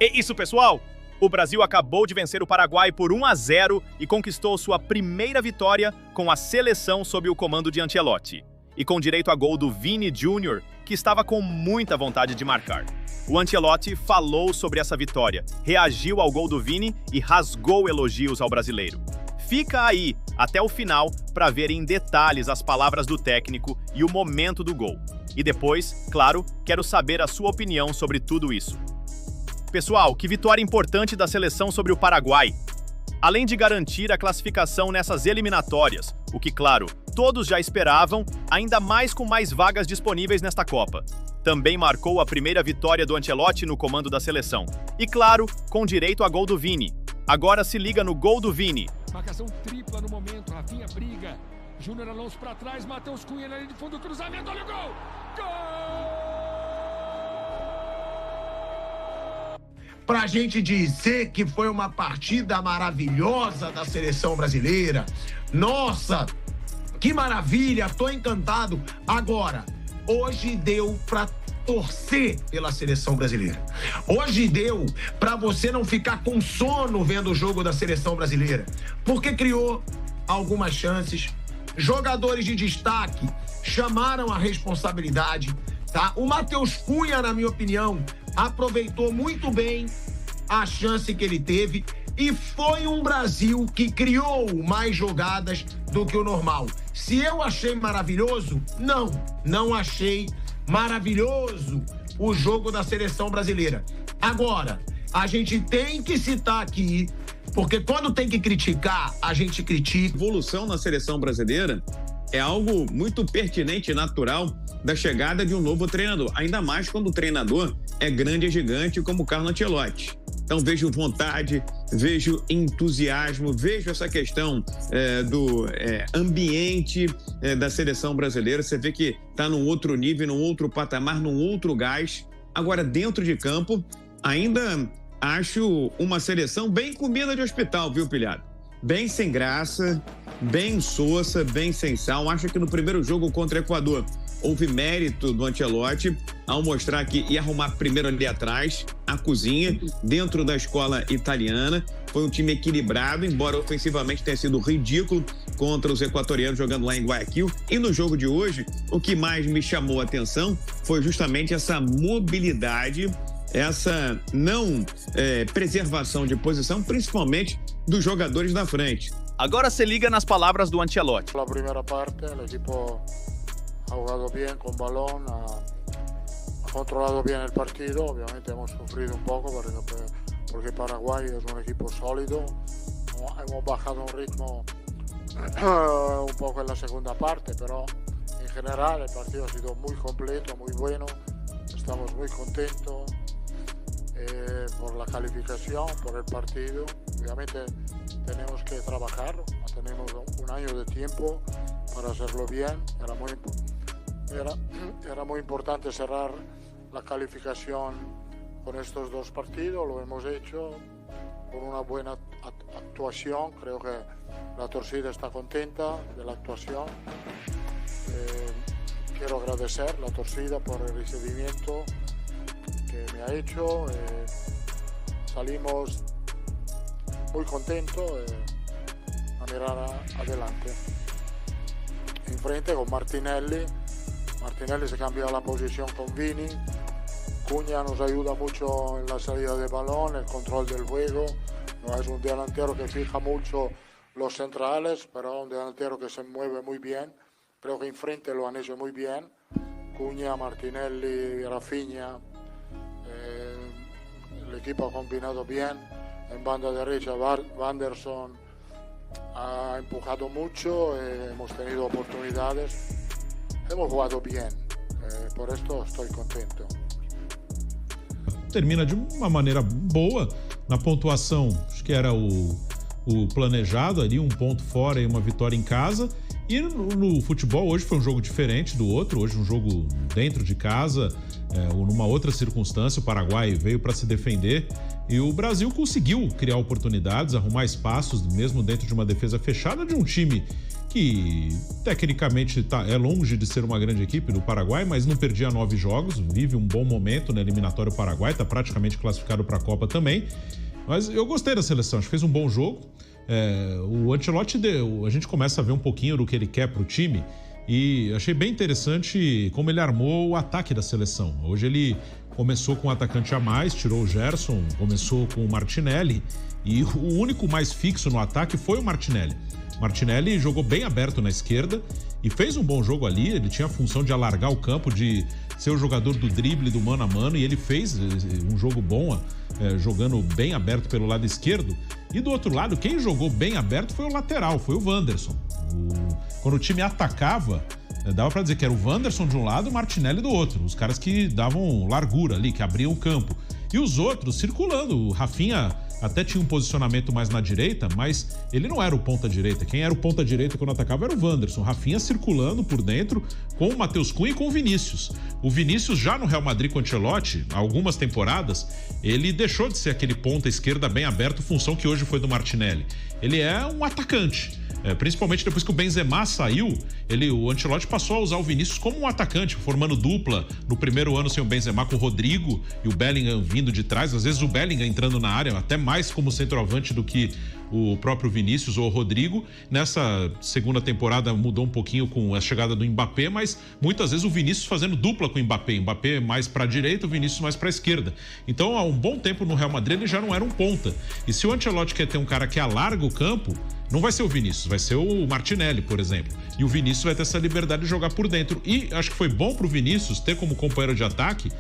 É isso, pessoal! O Brasil acabou de vencer o Paraguai por 1-0 e conquistou sua primeira vitória com a seleção sob o comando de Ancelotti. E com direito a gol do Vini Júnior, que estava com muita vontade de marcar. O Ancelotti falou sobre essa vitória, reagiu ao gol do Vini e rasgou elogios ao brasileiro. Fica aí, até o final, para ver em detalhes as palavras do técnico e o momento do gol. E depois, claro, quero saber a sua opinião sobre tudo isso. Pessoal, que vitória importante da seleção sobre o Paraguai! Além de garantir a classificação nessas eliminatórias, o que, claro, todos já esperavam, ainda mais com mais vagas disponíveis nesta Copa. Também marcou a primeira vitória do Ancelotti no comando da seleção. E, claro, com direito a gol do Vini. Agora se liga no gol do Vini. Marcação tripla no momento, Rafinha briga. Júnior Alonso para trás, Matheus Cunha na linha de fundo, cruzamento, olha o gol! Gol! Pra gente dizer que foi uma partida maravilhosa da seleção brasileira. Nossa, que maravilha, tô encantado. Agora, hoje deu pra torcer pela seleção brasileira. Hoje deu pra você não ficar com sono vendo o jogo da seleção brasileira, porque criou algumas chances. Jogadores de destaque chamaram a responsabilidade, tá? O Matheus Cunha, na minha opinião, aproveitou muito bem a chance que ele teve e foi um Brasil que criou mais jogadas do que o normal. Se eu achei maravilhoso, não achei maravilhoso o jogo da seleção brasileira. Agora, a gente tem que citar aqui, porque quando tem que criticar, a gente critica. Evolução na seleção brasileira é algo muito pertinente e natural da chegada de um novo treinador, ainda mais quando o treinador é grande e gigante como o Carlo Ancelotti. Então vejo vontade, vejo entusiasmo, vejo essa questão do ambiente da seleção brasileira. Você vê que está num outro nível, num outro patamar, num outro gás. Agora, dentro de campo, ainda acho uma seleção bem comida de hospital, viu, pilhado? Bem sem graça, bem insossa, bem sem sal. Acho que no primeiro jogo contra o Equador houve mérito do Ancelotti ao mostrar que ia arrumar primeiro ali atrás a cozinha, dentro da escola italiana. Foi um time equilibrado, embora ofensivamente tenha sido ridículo contra os equatorianos jogando lá em Guayaquil. E no jogo de hoje, o que mais me chamou a atenção foi justamente essa mobilidade, essa não preservação de posição, principalmente dos jogadores da frente. Agora se liga nas palavras do Ancelotti. La primera parte, el equipo ha jugado bien con balón, ha controlado bien el partido. Obviamente hemos sufrido un poco porque Paraguay es un equipo sólido. Hemos bajado un ritmo un poco en la segunda parte, pero en general el partido ha sido muy completo, muy bueno. Estamos muy contentos por la calificación, por el partido. Obviamente tenemos que trabajar, tenemos un año de tiempo para hacerlo bien. Era muy importante cerrar la calificación con estos dos partidos, lo hemos hecho con una buena actuación. Creo que la torcida está contenta de la actuación. Quiero agradecer a la torcida por el recibimiento que me ha hecho. Salimos muy contentos a mirar adelante. Enfrente con Martinelli. Martinelli se cambió la posición con Vini. Cunha nos ayuda mucho en la salida de balón, el control del juego. No es un delantero que fija mucho los centrales, pero un delantero que se mueve muy bien. Creo que enfrente lo han hecho muy bien. Cunha, Martinelli, Rafinha. El equipo ha combinado bien. En banda derecha, Wanderson ha empujado mucho. Hemos tenido oportunidades. Hemos jugado bien. Por esto estoy contento. Termina de uma maneira boa na pontuação. Acho que era o planejado ali, um ponto fora e uma vitória em casa. E no futebol hoje foi um jogo diferente do outro. Hoje um jogo dentro de casa, numa outra circunstância. O Paraguai veio para se defender e o Brasil conseguiu criar oportunidades, arrumar espaços, mesmo dentro de uma defesa fechada de um time que tecnicamente é longe de ser uma grande equipe do Paraguai, mas não perdia 9 jogos, vive um bom momento na eliminatória do Paraguai, está praticamente classificado para a Copa também. Mas eu gostei da seleção, acho que fez um bom jogo. O Ancelotti, a gente começa a ver um pouquinho do que ele quer para o time e achei bem interessante como ele armou o ataque da seleção. Hoje ele começou com um atacante a mais, tirou o Gerson, começou com o Martinelli e o único mais fixo no ataque foi o Martinelli. Martinelli jogou bem aberto na esquerda e fez um bom jogo ali, ele tinha a função de alargar o campo, de ser o jogador do drible, do mano a mano, e ele fez um jogo bom, jogando bem aberto pelo lado esquerdo. E do outro lado, quem jogou bem aberto foi o lateral, foi o Wanderson. Quando o time atacava, dava pra dizer que era o Wanderson de um lado e o Martinelli do outro, os caras que davam largura ali, que abriam o campo. E os outros circulando, o Rafinha até tinha um posicionamento mais na direita, mas ele não era o ponta-direita. Quem era o ponta-direita quando atacava era o Wanderson. O Rafinha circulando por dentro com o Matheus Cunha e com o Vinícius. O Vinícius já no Real Madrid com o Ancelotti, há algumas temporadas, ele deixou de ser aquele ponta-esquerda bem aberto, função que hoje foi do Martinelli. Ele é um atacante. Principalmente depois que o Benzema saiu, o Ancelotti passou a usar o Vinícius como um atacante, formando dupla no primeiro ano sem o Benzema com o Rodrigo e o Bellingham vindo de trás, às vezes o Bellingham entrando na área, até mais como centroavante do que o próprio Vinícius ou o Rodrigo. Nessa segunda temporada mudou um pouquinho com a chegada do Mbappé, mas muitas vezes o Vinícius fazendo dupla com o Mbappé. Mbappé mais para a direita, o Vinícius mais para a esquerda. Então, há um bom tempo no Real Madrid ele já não era um ponta. E se o Ancelotti quer ter um cara que alarga o campo, não vai ser o Vinícius, vai ser o Martinelli, por exemplo. E o Vinícius vai ter essa liberdade de jogar por dentro. E acho que foi bom pro Vinícius ter como companheiro de ataque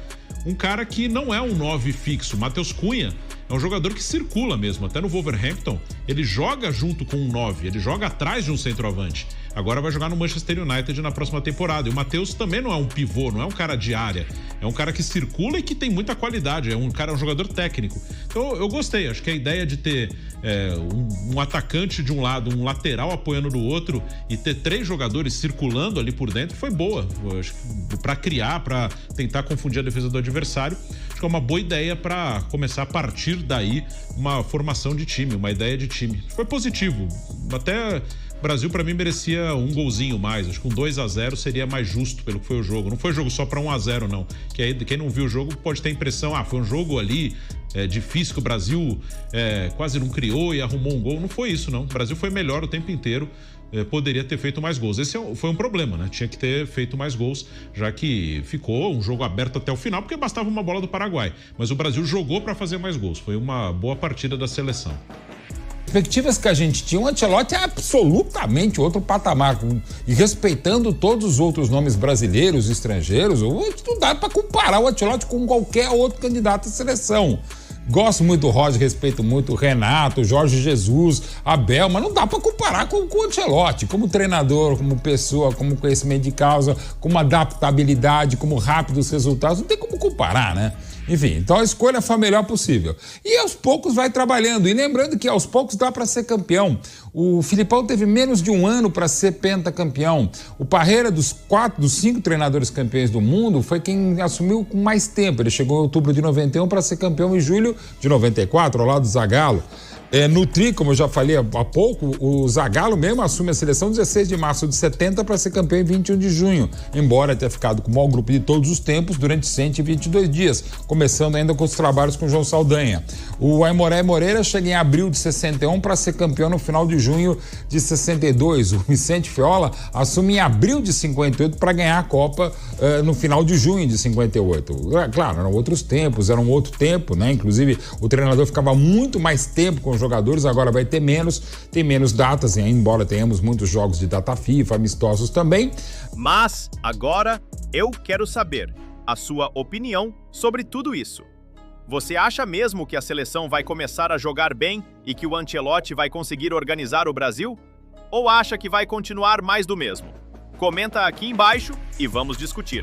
um cara que não é um 9 fixo. Matheus Cunha é um jogador que circula mesmo. Até no Wolverhampton, ele joga junto com um 9, ele joga atrás de um centroavante. Agora vai jogar no Manchester United na próxima temporada. E o Matheus também não é um pivô, não é um cara de área. É um cara que circula e que tem muita qualidade. É um jogador técnico. Então eu gostei. Acho que a ideia de ter um atacante de um lado, um lateral apoiando do outro e ter 3 jogadores circulando ali por dentro foi boa. Acho que para criar, para tentar confundir a defesa do adversário, acho que é uma boa ideia para começar a partir daí uma formação de time, uma ideia de time. Foi positivo. Até o Brasil, para mim, merecia um golzinho mais. Acho que um 2-0 seria mais justo pelo que foi o jogo. Não foi jogo só para 1-0, não. Que aí, quem não viu o jogo pode ter a impressão, foi um jogo ali difícil, que o Brasil quase não criou e arrumou um gol. Não foi isso, não. O Brasil foi melhor o tempo inteiro. Poderia ter feito mais gols. Esse foi um problema, né? Tinha que ter feito mais gols, já que ficou um jogo aberto até o final, porque bastava uma bola do Paraguai. Mas o Brasil jogou para fazer mais gols. Foi uma boa partida da seleção. Perspectivas que a gente tinha, o Ancelotti é absolutamente outro patamar, e respeitando todos os outros nomes brasileiros e estrangeiros, não dá para comparar o Ancelotti com qualquer outro candidato à seleção. Gosto muito do Roger, respeito muito o Renato, Jorge Jesus, Abel, mas não dá para comparar com o Ancelotti, como treinador, como pessoa, como conhecimento de causa, como adaptabilidade, como rápidos resultados, não tem como comparar, né? Enfim, então a escolha foi a melhor possível. E aos poucos vai trabalhando. E lembrando que aos poucos dá para ser campeão. O Filipão teve menos de um ano para ser pentacampeão. O Parreira, dos 5 treinadores campeões do mundo, foi quem assumiu com mais tempo. Ele chegou em outubro de 91 para ser campeão em julho de 94, ao lado do Zagallo. No Tri, como eu já falei há pouco, o Zagallo mesmo assume a seleção 16 de março de 70 para ser campeão em 21 de junho, embora tenha ficado com o maior grupo de todos os tempos durante 122 dias, começando ainda com os trabalhos com o João Saldanha. O Aimoré Moreira chega em abril de 61 para ser campeão no final de junho de 62. O Vicente Feola assume em abril de 58 para ganhar a Copa no final de junho de 58. Claro, eram outros tempos, era um outro tempo, né? Inclusive, o treinador ficava muito mais tempo com os jogadores, agora vai ter menos, tem menos datas, embora tenhamos muitos jogos de data FIFA, amistosos também. Mas, agora, eu quero saber a sua opinião sobre tudo isso. Você acha mesmo que a seleção vai começar a jogar bem e que o Ancelotti vai conseguir organizar o Brasil? Ou acha que vai continuar mais do mesmo? Comenta aqui embaixo e vamos discutir.